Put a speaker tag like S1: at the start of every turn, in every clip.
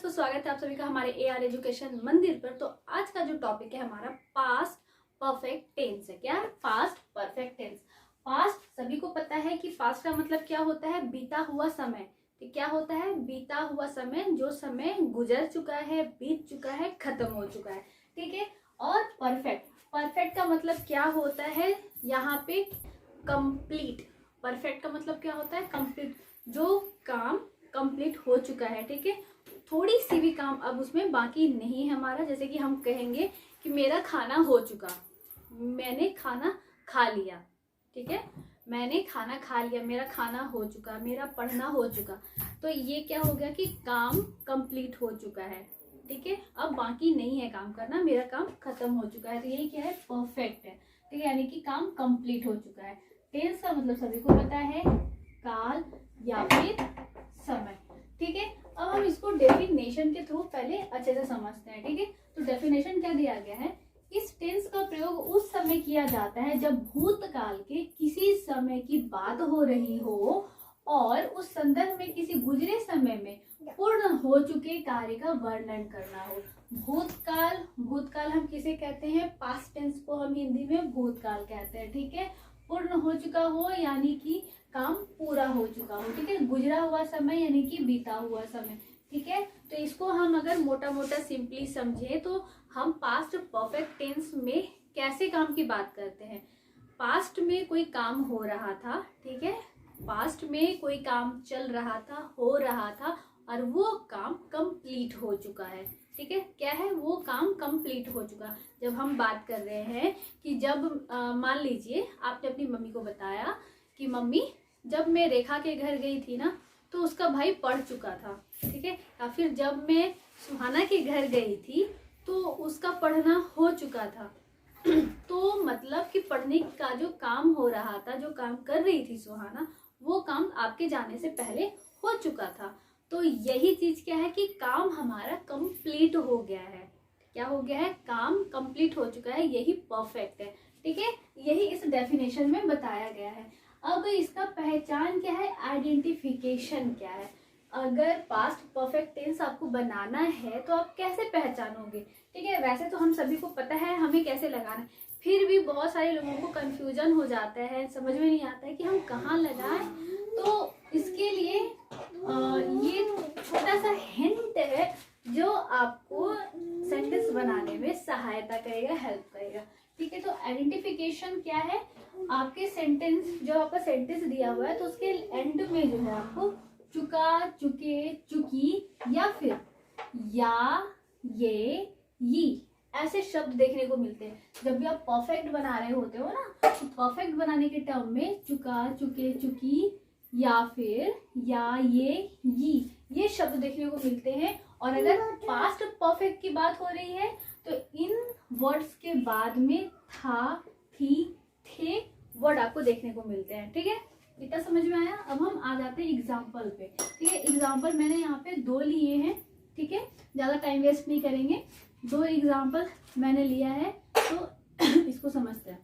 S1: दोस्तों, स्वागत है आप सभी का हमारे AR एजुकेशन मंदिर पर। तो आज का जो टॉपिक है हमारा पास्ट परफेक्ट टेंस है। क्या है? Past perfect tense. पास्ट सभी को पता है कि पास्ट का मतलब क्या होता है? बीता हुआ समय। तो क्या होता है? बीता हुआ समय, जो समय गुजर चुका है, बीत चुका है, खत्म हो चुका है। ठीक है। और परफेक्ट, परफेक्ट का मतलब क्या होता है? यहाँ पे कंप्लीट। परफेक्ट का मतलब क्या होता है? कंप्लीट, जो काम कंप्लीट हो चुका है। ठीक है। थोड़ी सी भी काम अब उसमें बाकी नहीं है हमारा। जैसे कि हम कहेंगे कि मेरा खाना हो चुका, मैंने खाना खा लिया। ठीक है, मैंने खाना खा लिया, मेरा खाना हो चुका, मेरा पढ़ना हो चुका। तो ये क्या हो गया कि काम कंप्लीट हो चुका है। ठीक है, अब बाकी नहीं है काम करना, मेरा काम खत्म हो चुका है। तो यही क्या है? परफेक्ट है। ठीक है, यानी कि काम कंप्लीट हो चुका है। टेंस का मतलब सभी को पता है, काल या फिर समय। ठीक है, अब हम इसको डेफिनेशन के थ्रू पहले अच्छे से समझते हैं। ठीक है, तो डेफिनेशन क्या दिया गया है? इस टेंस का प्रयोग उस समय किया जाता है जब भूतकाल के किसी समय की बात हो रही हो और उस संदर्भ में किसी गुजरे समय में पूर्ण हो चुके कार्य का वर्णन करना हो। भूतकाल, भूतकाल हम किसे कहते हैं? पास्ट टेंस को हम हिंदी में भूतकाल कहते हैं। ठीक है, पूर्ण हो चुका हो यानी कि काम पूरा हो चुका हो। ठीक है, गुजरा हुआ समय यानी कि बीता हुआ समय। ठीक है, तो इसको हम अगर मोटा मोटा सिंपली समझे तो हम पास्ट परफेक्ट टेंस में कैसे काम की बात करते हैं? पास्ट में कोई काम हो रहा था। ठीक है, पास्ट में कोई काम चल रहा था, हो रहा था, और वो काम कंप्लीट हो चुका है। ठीक है, क्या है? वो काम कंप्लीट हो चुका। जब हम बात कर रहे हैं कि जब मान लीजिए आपने अपनी मम्मी को बताया कि मम्मी, जब मैं रेखा के घर गई थी ना तो उसका भाई पढ़ चुका था। ठीक है, या फिर जब मैं सुहाना के घर गई थी तो उसका पढ़ना हो चुका था। तो मतलब कि पढ़ने का जो काम हो रहा था, जो काम कर रही थी सुहाना, वो काम आपके जाने से पहले हो चुका था। तो यही चीज क्या है कि काम हमारा कंप्लीट हो गया है। क्या हो गया है? काम कंप्लीट हो चुका है, यही परफेक्ट है। ठीक है, यही इस डेफिनेशन में बताया गया है। अब इसका पहचान क्या है? आइडेंटिफिकेशन क्या है? अगर पास्ट परफेक्ट टेंस आपको बनाना है तो आप कैसे पहचानोगे? ठीक है, वैसे तो हम सभी को पता है हमें कैसे लगाना है, फिर भी बहुत सारे लोगों को कंफ्यूजन हो जाता है, समझ में नहीं आता है कि हम कहाँ लगाएं। तो इसके लिए ये छोटा सा हिंट है जो आपको सेंटेंस बनाने में सहायता करेगा, हेल्प करेगा। ठीक है, तो आइडेंटिफिकेशन क्या है? आपके सेंटेंस, जो आपका सेंटेंस दिया हुआ है तो उसके एंड में जो है आपको चुका, चुके, चुकी या फिर या, ये, यी ऐसे शब्द देखने को मिलते हैं। जब भी आप परफेक्ट बना रहे होते हो ना, तो परफेक्ट बनाने के टर्म में चुका, चुके, चुकी या फिर या, ये शब्द देखने को मिलते हैं। और अगर पास्ट परफेक्ट की बात हो रही है तो इन वर्ड्स के बाद में था, थी, थे वर्ड आपको देखने को मिलते हैं। ठीक है, इतना समझ में आया? अब हम आ जाते हैं एग्जाम्पल पे। ठीक है, एग्जाम्पल मैंने यहाँ पे 2 लिए हैं। ठीक है, ज्यादा टाइम वेस्ट नहीं करेंगे। 2 एग्जाम्पल मैंने लिया है तो इसको समझते हैं।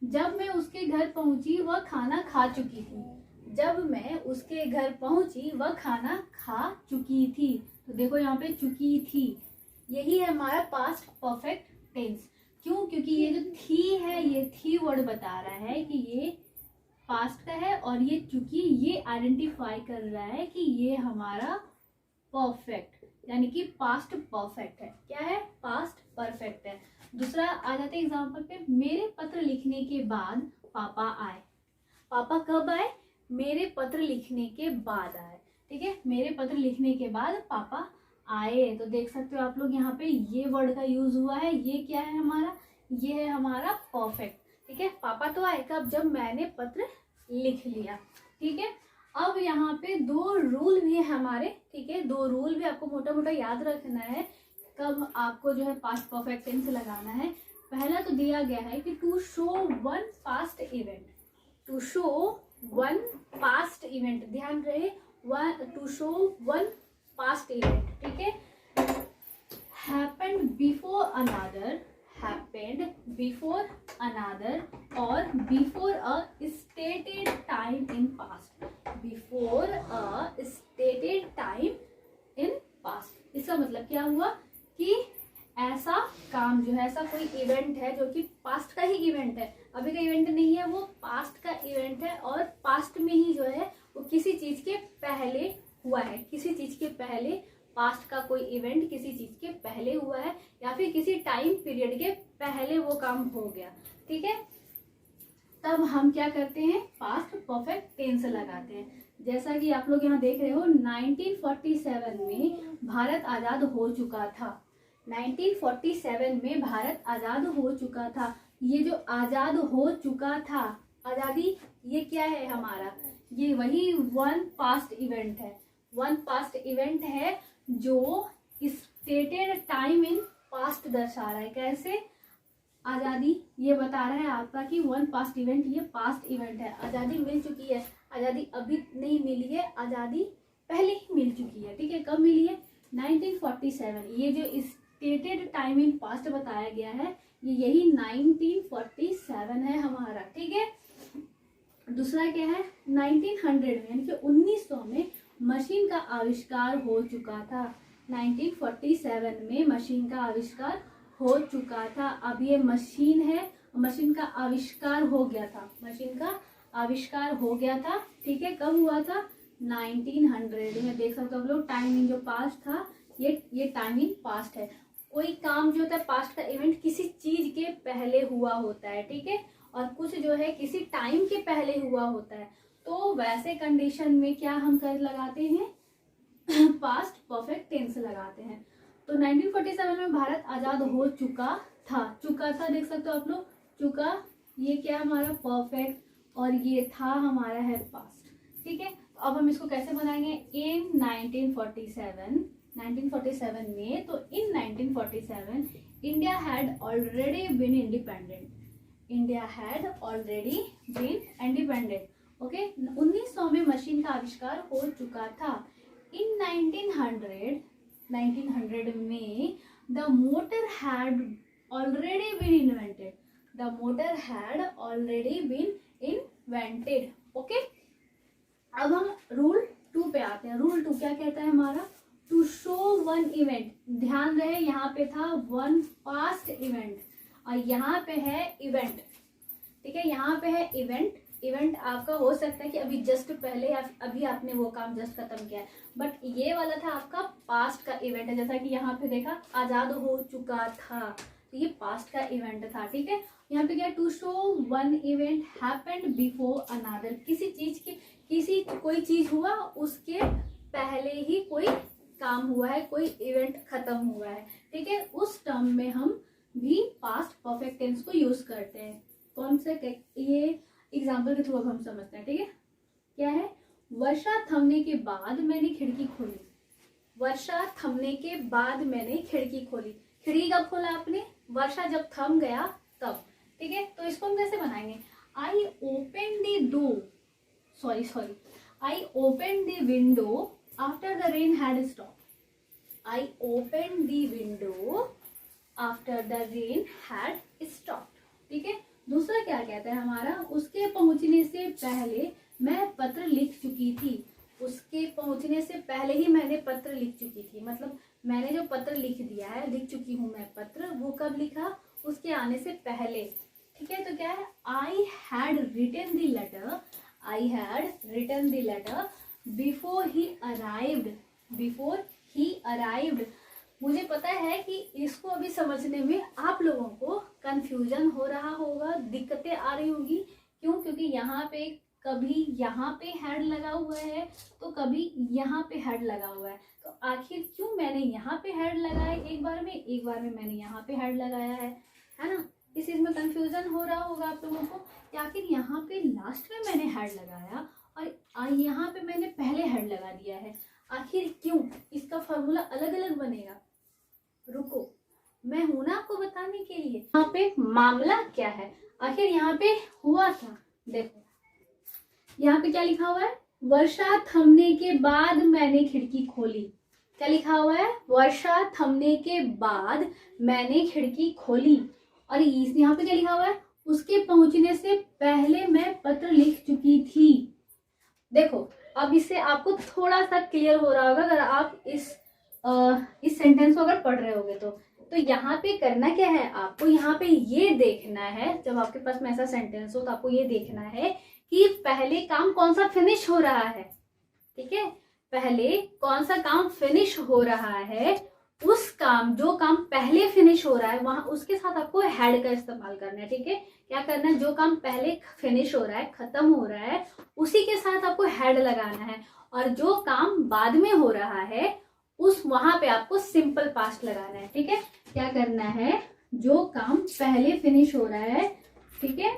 S1: जब मैं उसके घर पहुंची वह खाना खा चुकी थी। जब मैं उसके घर पहुंची वह खाना खा चुकी थी। तो देखो यहाँ पे चुकी थी, यही है हमारा पास्ट परफेक्ट टेंस। क्यों? क्योंकि ये जो थी है, ये थी वर्ड बता रहा है कि ये पास्ट का है, और ये चुकी ये आइडेंटिफाई कर रहा है कि ये हमारा परफेक्ट यानी कि पास्ट परफेक्ट है। क्या है? पास्ट परफेक्ट है। दूसरा आ जाते हैं एग्जाम्पल पे। मेरे पत्र लिखने के बाद पापा आए। पापा कब आए? मेरे पत्र लिखने के बाद आए। ठीक है, मेरे पत्र लिखने के बाद पापा आए। तो देख सकते हो आप लोग यहाँ पे ये वर्ड का यूज हुआ है। ये क्या है हमारा? ये है हमारा परफेक्ट। ठीक है, पापा तो आए कब? जब मैंने पत्र लिख लिया। ठीक है, अब यहाँ पे 2 रूल भी है हमारे। ठीक है, 2 रूल भी आपको मोटा मोटा याद रखना है कब आपको जो है पास्ट परफेक्ट टेंस लगाना है। पहला तो दिया गया है कि to show one past event. To show one past event, ध्यान रहे, to show one past event. ठीक है, happened before another, happened before another or before a stated time in past, before a stated time in past। ऐसा काम जो है, ऐसा कोई इवेंट है जो कि पास्ट का ही इवेंट है, अभी का इवेंट नहीं है, वो पास्ट का इवेंट है और पास्ट में ही जो है वो किसी चीज के पहले हुआ है, किसी चीज के पहले, पास्ट का कोई इवेंट किसी चीज के पहले हुआ है या फिर किसी टाइम पीरियड के पहले वो काम हो गया, ठीक है। तब हम क्या करते हैं, पास्ट परफेक्ट टेंस लगाते हैं। जैसा कि आप लोग यहाँ देख रहे हो 1947 में भारत आजाद हो चुका था, 1947 में भारत आजाद हो चुका था। ये जो आजाद हो चुका था, आजादी, ये क्या है हमारा, ये वही वन पास्ट इवेंट है, वन पास्ट इवेंट है जो स्टेटेड टाइम इन पास्ट दर्शा रहा है। कैसे, आजादी ये बता रहा है आपका कि वन पास्ट इवेंट, ये पास्ट इवेंट है, आजादी मिल चुकी है, आजादी अभी नहीं मिली है, आजादी पहले ही मिल चुकी है, ठीक है। कब मिली है, 1947। ये जो स्टेटेड टाइम इन पास्ट बताया गया है, ये यही 1947 है हमारा, ठीक है। दूसरा क्या है, 1900 में यानी कि 1900 में मशीन का आविष्कार हो चुका था, 1947 में मशीन का आविष्कार हो चुका था। अब ये मशीन है, मशीन का आविष्कार हो गया था, मशीन का आविष्कार हो गया था, ठीक है। कब हुआ था, 1900 में। देख सकते हो आप लोग, टाइम इन जो पास्ट था, ये टाइम इन पास्ट है। कोई काम जो होता है पास्ट का इवेंट किसी चीज के पहले हुआ होता है, ठीक है, और कुछ जो है किसी टाइम के पहले हुआ होता है। तो वैसे कंडीशन में क्या हम कर लगाते हैं, पास्ट परफेक्ट टेंस लगाते हैं। तो 1947 में भारत आजाद हो चुका था, चुका था देख सकते हो आप लोग, चुका, ये क्या हमारा परफेक्ट, और ये था हमारा है पास्ट, ठीक है। अब हम इसको कैसे बनाएंगे, इन 1947 में, तो in 1947 India had already been independent, India had already been independent, okay. 1900 में मशीन का आविष्कार हो चुका था। इन 1900 में the motor had already been invented, the motor had already been invented, okay. अब हम रूल 2 पे आते हैं। रूल 2 क्या कहता है हमारा, टू शो वन इवेंट, ध्यान रहे यहाँ पे था वन पास्ट इवेंट और यहाँ पे है इवेंट, ठीक है। यहाँ पे है इवेंट, इवेंट आपका हो सकता है कि अभी जस्ट पहले या अभी आपने वो काम जस्ट खत्म किया है, बट ये वाला था आपका पास्ट का इवेंट है। जैसा कि यहाँ पे देखा आजाद हो चुका था, तो ये पास्ट का इवेंट था, ठीक है। यहाँ पे क्या, to show one event happened before another, किसी चीज की, किसी कोई चीज हुआ उसके पहले ही कोई काम हुआ है, कोई इवेंट खत्म हुआ है, ठीक है। उस टर्म में हम भी पास्ट परफेक्ट टेंस को यूज करते हैं। कौन से, ये एग्जाम्पल के थ्रू अब हम समझते हैं, ठीक है। क्या है, वर्षा थमने के बाद मैंने खिड़की खोली, वर्षा थमने के बाद मैंने खिड़की खोली। खिड़की कब खोला आपने, वर्षा जब थम गया तब, ठीक है। तो इसको हम कैसे बनाएंगे, I open the door, sorry I open the window after the rain had stop, I open the window after the rain had stop, ठीक है। दूसरा क्या कहता है हमारा, उसके पहुंचने से पहले मैं पत्र लिख चुकी थी, उसके पहुंचने से पहले ही मैंने पत्र लिख चुकी थी, मतलब मैंने जो पत्र लिख दिया है, लिख चुकी हूँ मैं पत्र, वो कब लिखा, उसके आने से पहले, ठीक है। तो क्या है, I had written the letter, I had written the letter before he arrived, before he arrived. मुझे पता है कि इसको अभी समझने में आप लोगों को कंफ्यूजन हो रहा होगा, दिक्कतें आ रही होगी। क्यों, क्योंकि यहाँ पे कभी यहाँ पे हेड लगा हुआ है तो कभी यहाँ पे हेड लगा हुआ है, तो आखिर क्यों मैंने यहाँ पे हेड लगाया एक बार में, एक बार में मैंने यहाँ पे हेड लगाया है ना। इस चीज में कंफ्यूजन हो रहा होगा आप लोगों को कि आखिर यहाँ पे लास्ट में मैंने हेड लगाया और यहाँ पे मैंने पहले हेड लगा दिया है, आखिर क्यों, इसका फॉर्मूला अलग अलग बनेगा। रुको, मैं हूं ना आपको बताने के लिए। यहाँ पे मामला क्या है, आखिर यहाँ पे हुआ था, देखो यहाँ पे क्या लिखा हुआ है, वर्षा थमने के बाद मैंने खिड़की खोली। क्या लिखा हुआ है, वर्षा थमने के बाद मैंने खिड़की खोली। और यहाँ पे क्या लिखा हुआ है, उसके पहुंचने से पहले मैं पत्र लिख चुकी थी। देखो अब इससे आपको थोड़ा सा क्लियर हो रहा होगा अगर आप इस सेंटेंस को अगर पढ़ रहे होगे तो। तो यहाँ पे करना क्या है, आपको यहाँ पे ये देखना है, जब आपके पास में ऐसा सेंटेंस हो तो आपको ये देखना है कि पहले काम कौन सा फिनिश हो रहा है। ठीक है, पहले कौन सा काम फिनिश हो रहा है, उस काम, जो काम पहले फिनिश हो रहा है वहां उसके साथ आपको हैड का इस्तेमाल करना है। ठीक है, क्या करना है, जो काम पहले फिनिश हो रहा है, खत्म हो रहा है, उसी के साथ आपको हैड लगाना है। और जो काम बाद में हो रहा है उस वहां पे आपको सिंपल पास्ट लगाना है। ठीक है, क्या करना है, जो काम पहले फिनिश हो रहा है, ठीक है,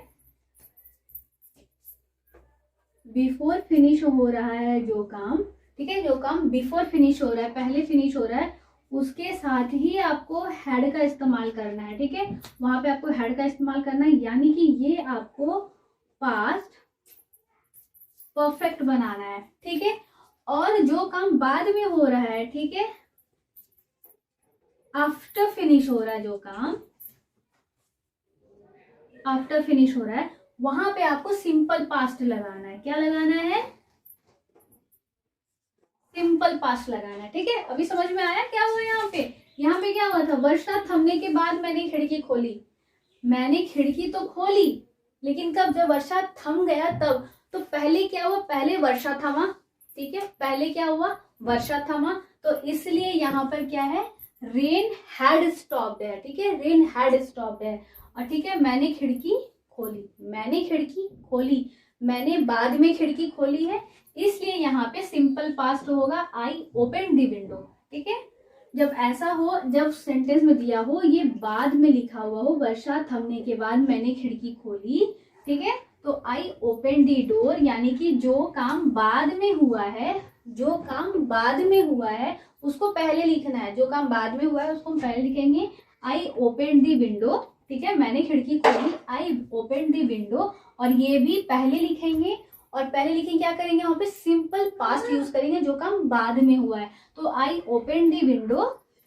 S1: बिफोर फिनिश हो रहा है जो काम, ठीक है, जो काम बिफोर फिनिश हो रहा है, पहले फिनिश हो रहा है, उसके साथ ही आपको हैड का इस्तेमाल करना है। ठीक है, वहां पे आपको हैड का इस्तेमाल करना है, यानी कि ये आपको पास्ट परफेक्ट बनाना है। ठीक है, और जो काम बाद में हो रहा है, ठीक है, आफ्टर फिनिश हो रहा है, जो काम आफ्टर फिनिश हो रहा है, वहां पे आपको सिंपल पास्ट लगाना है। क्या लगाना है, सिंपल पास्ट लगाना है। ठीक है, अभी समझ में आया क्या हुआ यहाँ पे। यहाँ पे क्या हुआ था, वर्षा थमने के बाद मैंने खिड़की खोली, मैंने खिड़की तो खोली, लेकिन कब, जब वर्षा थम गया तब। तो पहले क्या हुआ, पहले वर्षा थमा। ठीक है, पहले क्या हुआ, वर्षा थमा, तो इसलिए यहाँ पर क्या है, रेन हैड स्टॉप्ड है। ठीक है, रेन हैड स्टॉप्ड है। और ठीक है, मैंने खिड़की खोली, मैंने खिड़की खोली, मैंने बाद में खिड़की खोली है, इसलिए यहाँ पे सिंपल पास्ट होगा, आई ओपन द विंडो। ठीक है, जब ऐसा हो, जब सेंटेंस में दिया हो ये बाद में लिखा हुआ हो, वर्षा थमने के बाद मैंने खिड़की खोली, ठीक है, तो आई ओपन दी डोर, यानी कि जो काम बाद में हुआ है, जो काम बाद में हुआ है उसको पहले लिखना है। जो काम बाद में हुआ है उसको हम पहले लिखेंगे, आई ओपन दी विंडो। ठीक है, मैंने खिड़की खोली, आई ओपन दी विंडो, और ये भी पहले लिखेंगे। और पहले लिखेंगे, क्या करेंगे, वहां पे सिंपल पास्ट यूज करेंगे, जो काम बाद में हुआ है। तो आई ओपन दी विंडो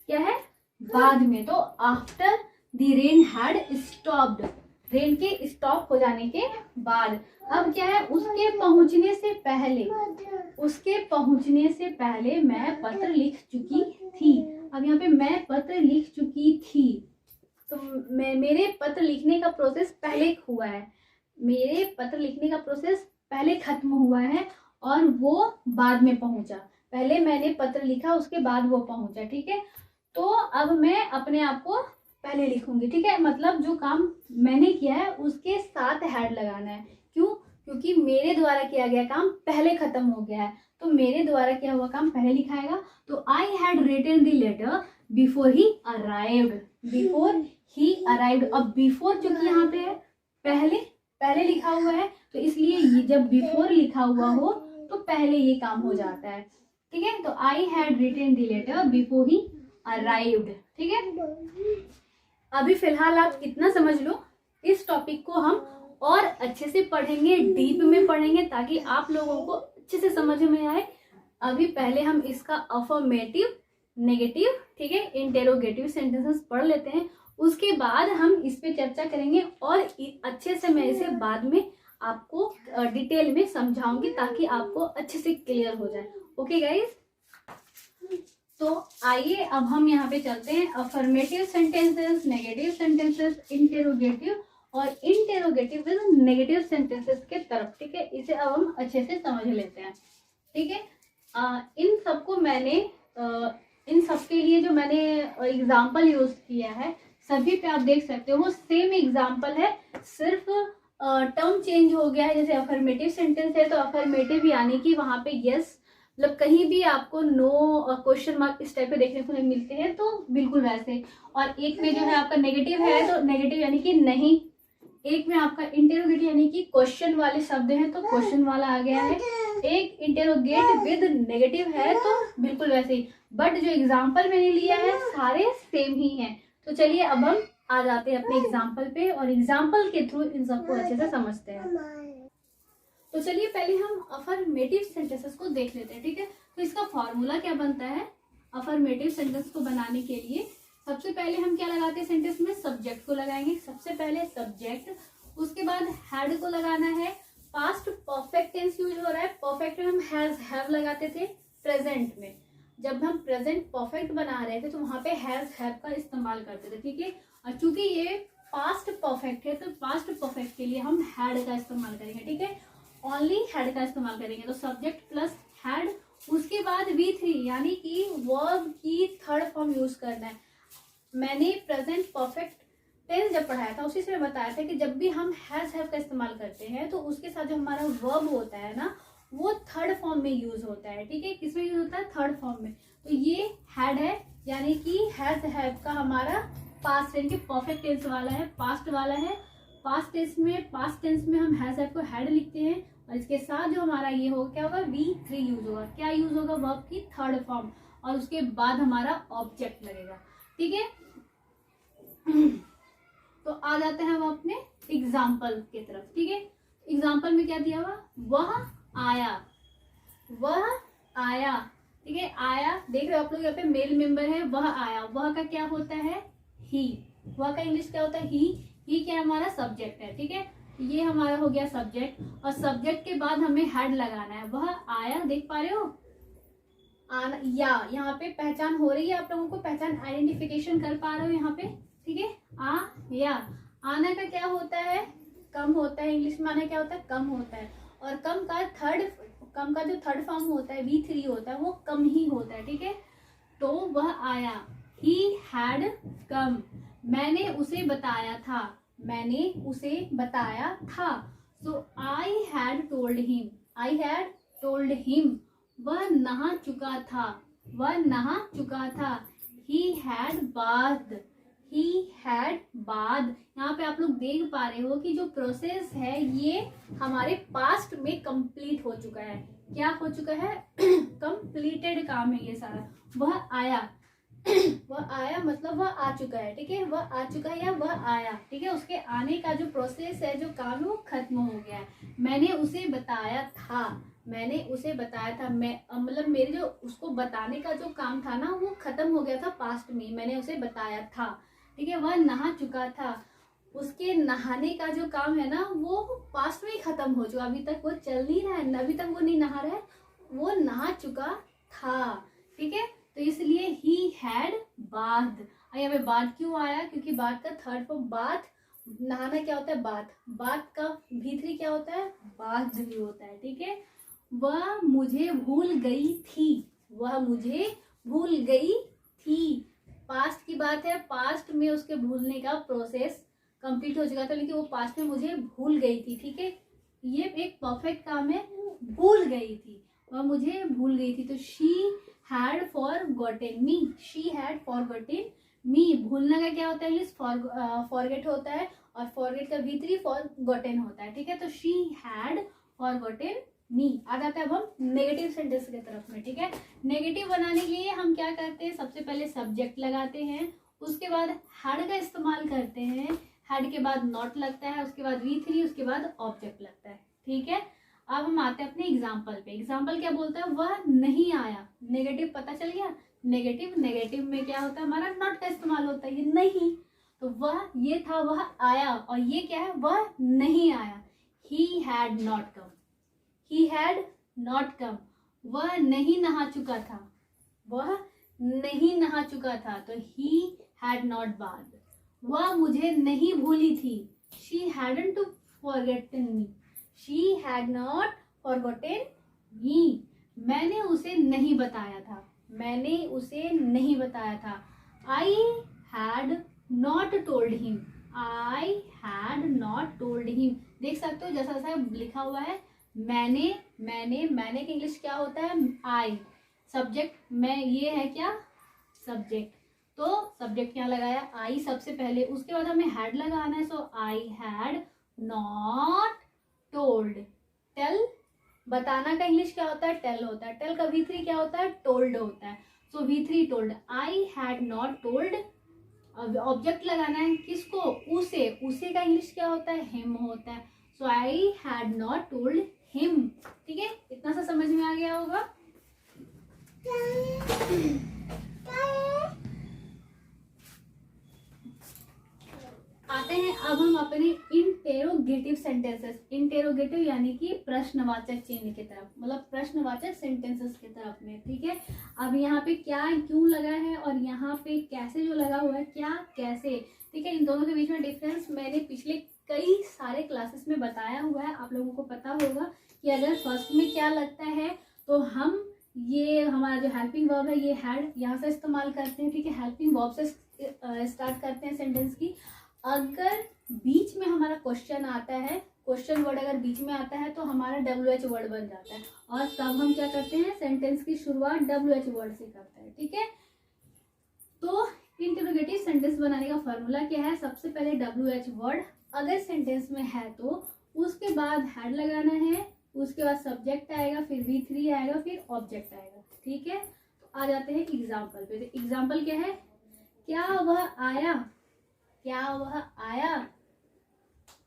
S1: क्या है, बाद में, तो after the rain had stopped, rain के स्टॉप हो जाने के बाद। अब क्या है, उसके पहुंचने से पहले, उसके पहुंचने से पहले मैं पत्र लिख चुकी थी। अब यहाँ पे मैं पत्र लिख चुकी थी, तो मेरे पत्र लिखने का प्रोसेस पहले हुआ है, मेरे पत्र लिखने का प्रोसेस पहले खत्म हुआ है और वो बाद में पहुंचा। पहले मैंने पत्र लिखा, उसके बाद वो पहुंचा। ठीक है, तो अब मैं अपने आप को पहले लिखूंगी। ठीक है, मतलब जो काम मैंने किया है उसके साथ हैड लगाना है। क्यों, क्योंकि मेरे द्वारा किया गया काम पहले खत्म हो गया है, तो मेरे द्वारा किया हुआ काम पहले लिखाएगा। तो I had written the letter before he arrived, before he arrived. अब बिफोर चूंकि यहाँ पे है, पहले पहले लिखा हुआ है, तो इसलिए ये जब बिफोर लिखा हुआ हो तो पहले ये काम हो जाता है। ठीक है, तो I had written the letter before he arrived. ठीक है, अभी फिलहाल आप इतना समझ लो, इस टॉपिक को हम और अच्छे से पढ़ेंगे, डीप में पढ़ेंगे, ताकि आप लोगों को अच्छे से समझ में आए। अभी पहले हम इसका अफर्मेटिव, नेगेटिव, ठीक है, इंटेरोगेटिव सेंटेंसेस पढ़ लेते हैं, उसके बाद हम इस पे चर्चा करेंगे और अच्छे से मैं इसे बाद में आपको डिटेल में समझाऊंगी, ताकि आपको अच्छे से क्लियर हो जाए। ओके गाइज, तो आइए अब हम यहाँ पे चलते हैं affirmative sentences, negative sentences, interrogative और इंटेरोगेटिव विद नेगेटिव सेंटेंसेस के तरफ। ठीक है, इसे अब हम अच्छे से समझ लेते हैं। ठीक है, इन सबको मैंने इन सबके लिए जो मैंने एग्जाम्पल यूज किया है, सभी पे आप देख सकते हो सेम एग्जाम्पल है, सिर्फ टर्म चेंज हो गया है। जैसे अफर्मेटिव सेंटेंस है तो अफर्मेटिव यानी कि वहां पे यस, मतलब कहीं भी आपको नो क्वेश्चन मार्क इस टाइप के देखने को नहीं मिलते हैं, तो बिल्कुल वैसे। और एक में जो है आपका नेगेटिव है तो नेगेटिव यानी कि नहीं, एक में आपका इंटेरोगेटिव यानी कि क्वेश्चन वाले शब्द हैं तो क्वेश्चन वाला आ गया है, एक इंटेरोगेट विद नेगेटिव है तो बिल्कुल वैसे ही। बट जो एग्जाम्पल मैंने लिया है सारे सेम ही हैं। तो चलिए अब हम आ जाते हैं अपने एग्जाम्पल पे और एग्जाम्पल के थ्रू इन सबको अच्छे से समझते हैं। तो चलिए पहले हम अफर्मेटिव सेंटेंसेस को देख लेते हैं। ठीक है, तो इसका फॉर्मूला क्या बनता है अफर्मेटिव सेंटेंस को बनाने के लिए। सबसे पहले हम क्या लगाते हैं सेंटेंस में, सब्जेक्ट को लगाएंगे। सबसे पहले सब्जेक्ट, उसके बाद हैड को लगाना है। पास्ट परफेक्ट टेंस यूज हो रहा है, परफेक्ट में हम हैज हैव लगाते थे प्रेजेंट में, जब हम प्रेजेंट परफेक्ट बना रहे थे तो वहां पे हैज हैव का इस्तेमाल करते थे, ठीक है। और चूंकि ये पास्ट परफेक्ट है तो पास्ट परफेक्ट के लिए हम हैड का इस्तेमाल करेंगे, ठीक है, ओनली हैड का इस्तेमाल करेंगे। तो सब्जेक्ट प्लस हैड, उसके बाद V3 यानी कि वर्ब की थर्ड फॉर्म यूज करना है। मैंने प्रेजेंट परफेक्ट टेंस जब पढ़ाया था उसी से बताया था कि जब भी हम हैज हैव का इस्तेमाल करते हैं तो उसके साथ जो हमारा वर्ब होता है ना वो थर्ड फॉर्म में यूज होता है, ठीक है। किसमें यूज होता है? थर्ड फॉर्म में। तो ये हैड है यानी कि हैज हैव का हमारा पास्ट यानी कि परफेक्ट टेंस वाला है, पास्ट वाला है। पास्ट टेंस में हम हैज हैव को हैड लिखते हैं और इसके साथ जो हमारा ये होगा क्या होगा? V3 यूज होगा। क्या यूज होगा? वर्ब की थर्ड फॉर्म, और उसके बाद हमारा ऑब्जेक्ट लगेगा, ठीक है। तो आ जाते हैं हम अपने एग्जाम्पल की तरफ, ठीक है। एग्जाम्पल में क्या दिया हुआ? वह आया, वह आया, ठीक है। आया देख रहे हो आप लोग, यहाँ पे मेल मेंबर है, वह आया। वह का क्या होता है? ही। वह का इंग्लिश क्या होता है? ही क्या हमारा सब्जेक्ट है, ठीक है। ये हमारा हो गया सब्जेक्ट, और सब्जेक्ट के बाद हमें हेड लगाना है। वह आया, देख पा रहे हो? आना, या यहाँ पे पहचान हो रही है आप लोगों को? पहचान आइडेंटिफिकेशन कर पा रहे हो यहाँ पे, ठीक है। आ या, आना का क्या होता है? कम होता है। इंग्लिश में आना क्या होता है? कम होता है। और कम का जो थर्ड फॉर्म होता है V3 होता है, वो कम ही होता है, ठीक है। तो वह आया, ही हैड कम। मैंने उसे बताया था, मैंने उसे बताया था। So I had told him, I had told him. वह नहा चुका था, वह नहा चुका था। He had bath, he had bath. यहाँ पे आप लोग देख पा रहे हो कि जो प्रोसेस है ये हमारे पास्ट में कंप्लीट हो चुका है। क्या हो चुका है? कंप्लीटेड काम है ये सारा। वह आया, वह आया मतलब वह आ चुका है, ठीक है। वह आ चुका है या वह आया, ठीक है। उसके आने का जो प्रोसेस है, जो काम है, वो खत्म हो गया है। मैंने उसे बताया था, मैंने उसे बताया था। मैं मतलब मेरे जो उसको बताने का जो काम था ना वो खत्म हो गया था पास्ट में, मैंने उसे बताया था, ठीक है। वह नहा चुका था, उसके नहाने का जो काम है ना वो पास्ट में ही खत्म हो चुका, अभी तक वो चल नहीं रहा है, अभी तक वो नहीं नहा रहा है, वो नहा चुका था, ठीक है। तो इसलिए ही हैड बाथ। यहाँ पे बाथ क्यों आया? क्योंकि बाथ का थर्ड फॉर्म, बाथ नहाना क्या होता है? बाथ। बाथ का V3 क्या होता है? बाथ भी होता है, ठीक है। वह मुझे भूल गई थी, वह मुझे भूल गई थी। पास्ट की बात है, पास्ट में उसके भूलने का प्रोसेस कंप्लीट हो चुका था, लेकिन वो पास्ट में मुझे भूल गई थी, ठीक है। ये एक परफेक्ट काम है, भूल गई थी, वह मुझे भूल गई थी। तो she had forgotten me, she had forgotten me. भूलना का क्या होता है? इंग्लिश फॉरगेट होता है, और फॉरगेट का V3 फॉरगॉटेन होता है, ठीक है। तो शी हैड फॉरगॉटेन मी। आ जाता है अब हम नेगेटिव सेंटेंस की तरफ में, ठीक है। नेगेटिव बनाने के लिए हम क्या करते हैं? सबसे पहले सब्जेक्ट लगाते हैं, उसके बाद हैड का इस्तेमाल करते हैं, हैड के बाद नॉट लगता है, उसके बाद V3, उसके बाद ऑब्जेक्ट लगता है, ठीक है। अब हम आते हैं अपने एग्जाम्पल पे। एग्जाम्पल क्या बोलता है? वह नहीं आया। नेगेटिव पता चल गया? नेगेटिव में क्या होता है? हमारा नॉट का इस्तेमाल होता है, ये नहीं। तो वह, ये था, वह आया, और ये क्या है? वह नहीं आया। He had not come, he had not come. वह नहीं नहा चुका था, वह नहीं नहा चुका था। तो ही हैड नॉट बाथ। वह मुझे नहीं भूली थी, she hadn't forgotten me, she had not forgotten me. मैंने उसे नहीं बताया था, मैंने उसे नहीं बताया था। आई had not told him, I had not told him. देख सकते हो जैसा जैसा लिखा हुआ है, मैंने के इंग्लिश क्या होता है? आई। सब्जेक्ट में ये है क्या? सब्जेक्ट। तो सब्जेक्ट यहाँ लगाया आई सबसे पहले, उसके बाद हमें हैड लगाना है। So I had not told. Tell, बताना का इंग्लिश क्या होता है? टेल होता है। टेल का V3 क्या होता है? टोल्ड होता है। सो V3 told. I had not told. अब ऑब्जेक्ट लगाना है किसको? उसे। उसे का इंग्लिश क्या होता है? हिम होता है। So I had not told him, ठीक है। इतना सा समझ में आ गया होगा। आते हैं अब हम अपने इंटेरोगेटिव सेंटेंसेस। इंटेरोगेटिव यानी कि प्रश्नवाचक चिन्ह की तरफ, मतलब प्रश्नवाचक सेंटेंसेस की तरफ में। ठीक है, अब यहाँ पे क्या क्यों लगा है और यहाँ पे कैसे जो लगा हुआ है, क्या कैसे। ठीक है, इन दोनों के बीच में डिफरेंस मैंने पिछले कई सारे क्लासेस में बताया हुआ है। आप लोगों को पता होगा कि अगर फर्स्ट में क्या लगता है तो हम ये हमारा जो हेल्पिंग वर्ब है ये हैड यहाँ से इस्तेमाल करते हैं। ठीक है, हेल्पिंग वर्ब से स्टार्ट करते हैं सेंटेंस की। अगर बीच में हमारा क्वेश्चन आता है, क्वेश्चन वर्ड अगर बीच में आता है तो हमारा WH वर्ड बन जाता है और तब हम क्या करते हैं, सेंटेंस की शुरुआत WH वर्ड से करते हैं। ठीक है, तो इंटरोगेटिव सेंटेंस बनाने का फॉर्मूला क्या है, सबसे पहले WH वर्ड अगर सेंटेंस में है तो उसके बाद हैड लगाना है, उसके बाद सब्जेक्ट आएगा, फिर V3 आएगा, फिर ऑब्जेक्ट आएगा। ठीक है, तो आ जाते हैं एग्जाम्पल पे। तो एग्जाम्पल क्या है, क्या वह आया, क्या वह आया,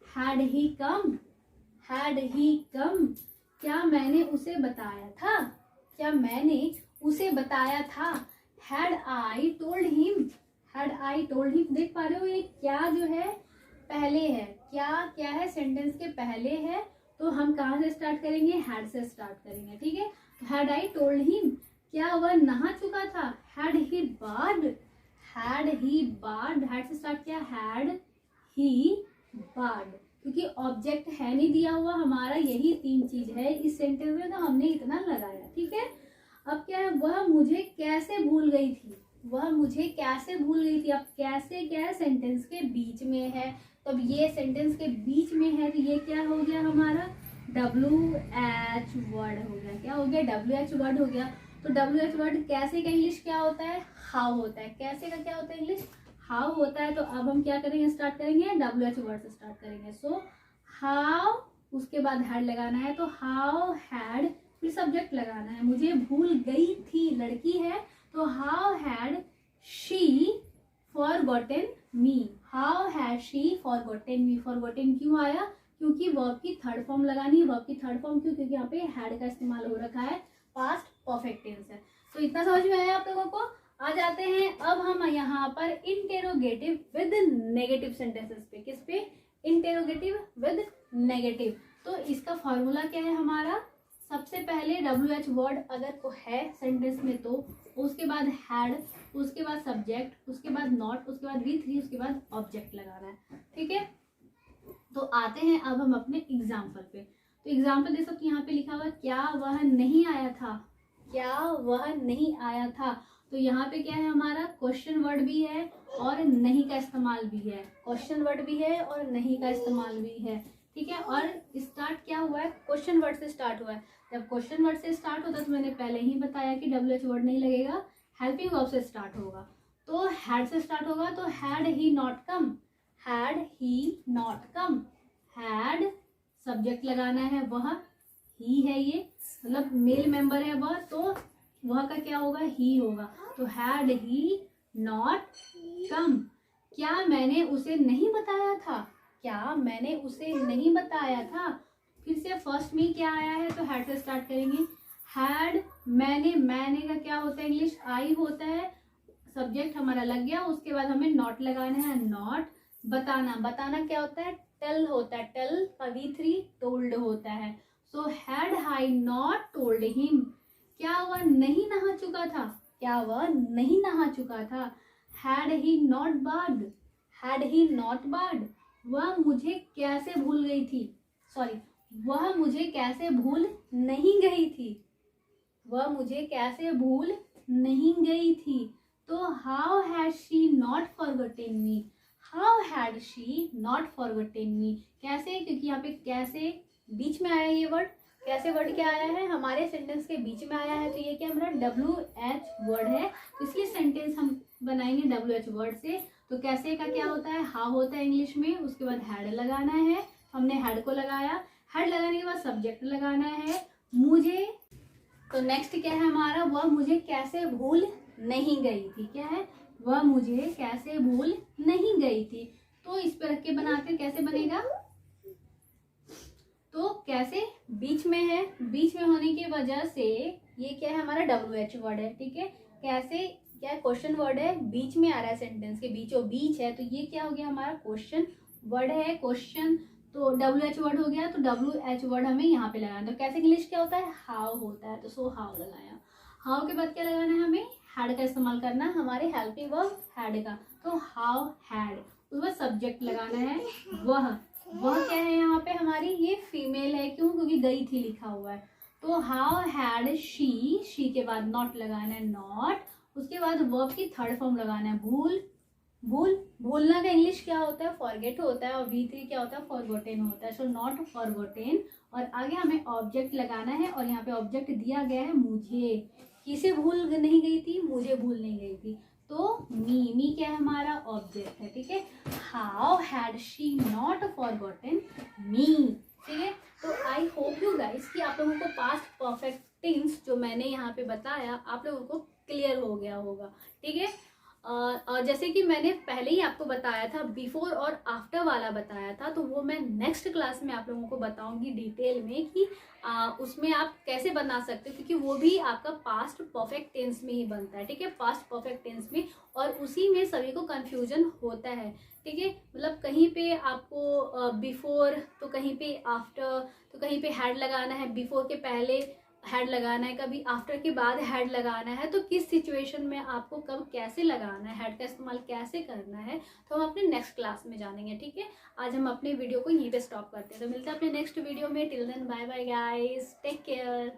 S1: had he come, had he कम, क्या मैंने उसे बताया था, क्या मैंने उसे बताया था, had I told him, had I told him. देख पा रहे हो ये क्या जो है पहले है, क्या है सेंटेंस के पहले है, तो हम कहाँ से स्टार्ट करेंगे, हैड से स्टार्ट करेंगे। ठीक है, हैड आई टोल्ड हिम, क्या वह नहा चुका था, had he bath, had he bath, had से स्टार्ट किया, हैड ही बाथ, क्योंकि ऑब्जेक्ट है नहीं दिया हुआ, हमारा यही तीन चीज है इस सेंटेंस में, तो हमने इतना लगाया। ठीक है, अब क्या है, वह मुझे कैसे भूल गई थी, वह मुझे कैसे भूल गई थी। अब कैसे क्या है, सेंटेंस के बीच में है, तो अब ये सेंटेंस के बीच में है तो ये क्या हो गया हमारा, WH वर्ड हो गया। क्या हो गया, WH वर्ड हो गया। तो WH वर्ड कैसे का इंग्लिश क्या होता है, हाउ होता है। कैसे का क्या होता है इंग्लिश, हाउ होता है। तो अब हम क्या करेंगे, स्टार्ट करेंगे WH वर्ड से स्टार्ट करेंगे। सो हाउ, उसके बाद हैड लगाना है, तो हाउ हैड, फिर सब्जेक्ट लगाना है। मुझे भूल गई थी, लड़की है, तो how had she forgotten me, how had she forgotten me. Forgotten क्यों आया, क्योंकि वर्ब की थर्ड फॉर्म लगानी है। वर्ब की थर्ड फॉर्म क्यों, क्योंकि यहाँ पे हैड का इस्तेमाल हो रखा है, पास्ट परफेक्ट टेंस है। तो इतना समझ में आया आप लोगों को। आ जाते हैं अब हम यहाँ पर इंटेरोगेटिव विद नेगेटिव सेंटेंसेस पे। किस पे, इंटेरोगेटिव विद नेगेटिव। तो इसका फॉर्मूला क्या है हमारा, सबसे पहले WH वर्ड अगर को है सेंटेंस में तो उसके बाद हैड, उसके बाद सब्जेक्ट, उसके बाद नॉट, उसके बाद V3, उसके बाद ऑब्जेक्ट लगाना है। ठीक है, तो आते हैं अब हम अपने एग्जाम्पल पे। तो एग्जाम्पल देख सकते यहाँ पे लिखा हुआ, क्या वह नहीं आया था, क्या वह नहीं आया था। तो यहाँ पे क्या है हमारा, क्वेश्चन वर्ड भी है और नहीं का इस्तेमाल भी है, क्वेश्चन वर्ड भी है और नहीं का इस्तेमाल भी है। ठीक है, और स्टार्ट क्या हुआ है, क्वेश्चन वर्ड से स्टार्ट हुआ है। जब क्वेश्चन वर्ड से स्टार्ट होता है तो मैंने पहले ही बताया कि WH वर्ड नहीं लगेगा, हेल्पिंग वर्ब से स्टार्ट होगा। तो हैड से स्टार्ट होगा, तो had he not come, had he not come, had subject लगाना है, वह ही है, ये मतलब मेल मेंबर है वह, तो वह का क्या होगा, ही होगा। तो हैड ही नॉट कम, क्या मैंने उसे नहीं बताया था, क्या मैंने उसे नहीं बताया था। फिर से फर्स्ट में क्या आया है, तो हैड से स्टार्ट करेंगे। हैड, मैंने का क्या होता है इंग्लिश, आई होता है, सब्जेक्ट हमारा लग गया, उसके बाद हमें नॉट लगाना है, नॉट। बताना क्या होता है, टेल होता है, टेल का V3 टोल्ड होता है। So had I not told him, क्या वह नहीं नहा चुका था, क्या वह नहीं नहा चुका था। Had he not bath, had he not bath, वह मुझे कैसे भूल गई थी, सॉरी वह मुझे कैसे भूल नहीं गई थी, वह मुझे कैसे भूल नहीं गई थी। तो how had she not forgotten me, how had she not forgotten me. कैसे, क्योंकि यहाँ पे कैसे बीच में आया ये वर्ड, कैसे वर्ड क्या आया है हमारे सेंटेंस के बीच में आया है, तो ये क्या हमारा WH वर्ड है, इसलिए सेंटेंस हम बनाएंगे WH वर्ड से। तो कैसे का क्या होता है, हाउ होता है इंग्लिश में, उसके बाद हैड लगाना है, हमने हैड को लगाया, हैड लगाने के बाद सब्जेक्ट लगाना है, मुझे। तो नेक्स्ट क्या है हमारा, वह मुझे कैसे भूल नहीं गई थी, क्या है, वह मुझे कैसे भूल नहीं गई थी। तो इस पे रख के बनाते कैसे बनेगा, तो कैसे बीच में है, बीच में होने की वजह से ये क्या है हमारा WH वर्ड है। ठीक है, कैसे क्या क्वेश्चन वर्ड है, बीच में आ रहा है, सेंटेंस के बीचों बीच है, तो ये क्या हो गया हमारा क्वेश्चन वर्ड है क्वेश्चन, तो WH वर्ड हो गया, तो WH वर्ड हमें यहाँ पे लगाना है। तो कैसे इंग्लिश क्या होता है, हाउ होता है, तो सो हाउ लगाया। हाउ के बाद क्या लगाना है, हमें हैड का इस्तेमाल करना है, हमारे हेल्पिंग वर्ब हैड का, तो हाउ हैड। उसके बाद सब्जेक्ट लगाना है वह क्या है यहाँ पे हमारी, ये फीमेल है, क्यों, क्योंकि गई थी लिखा हुआ है। तो हाउ हैड शी के बाद नॉट लगाना है, नॉट। उसके बाद वर्ब की थर्ड फॉर्म लगाना है भूलना का इंग्लिश क्या होता है, फॉरगेट होता है, और V3 क्या होता है, फॉरगोटेन होता है, सो नॉट फॉरगोटेन। और आगे हमें ऑब्जेक्ट लगाना है, और यहाँ पे ऑब्जेक्ट दिया गया है मुझे, किसे भूल नहीं गई थी, मुझे भूल नहीं गई थी, तो मी क्या है हमारा ऑब्जेक्ट है, ठीक है। How had she not forgotten me, ठीक है। तो आई होप यू गाइस कि आप लोगों को पास्ट परफेक्ट टेंस जो मैंने यहाँ पे बताया आप लोगों को क्लियर हो गया होगा, ठीक है। और जैसे कि मैंने पहले ही आपको बताया था, बिफोर और आफ्टर वाला बताया था, तो वो मैं नेक्स्ट क्लास में आप लोगों को बताऊंगी डिटेल में कि उसमें आप कैसे बना सकते हो, क्योंकि वो भी आपका पास्ट परफेक्ट टेंस में ही बनता है, ठीक है, पास्ट परफेक्ट टेंस में। और उसी में सभी को कंफ्यूजन होता है, ठीक है। मतलब कहीं पे आपको बिफोर, तो कहीं पे आफ्टर, तो कहीं पे हैड लगाना है, बिफोर के पहले हैड लगाना है, कभी आफ्टर के बाद हैड लगाना है, तो किस सिचुएशन में आपको कब कैसे लगाना है, हैड का इस्तेमाल कैसे करना है, तो हम अपने नेक्स्ट क्लास में जानेंगे, ठीक है। आज हम अपने वीडियो को यहीं पे स्टॉप करते हैं, तो मिलते हैं अपने नेक्स्ट वीडियो में। Till then bye bye guys, take care.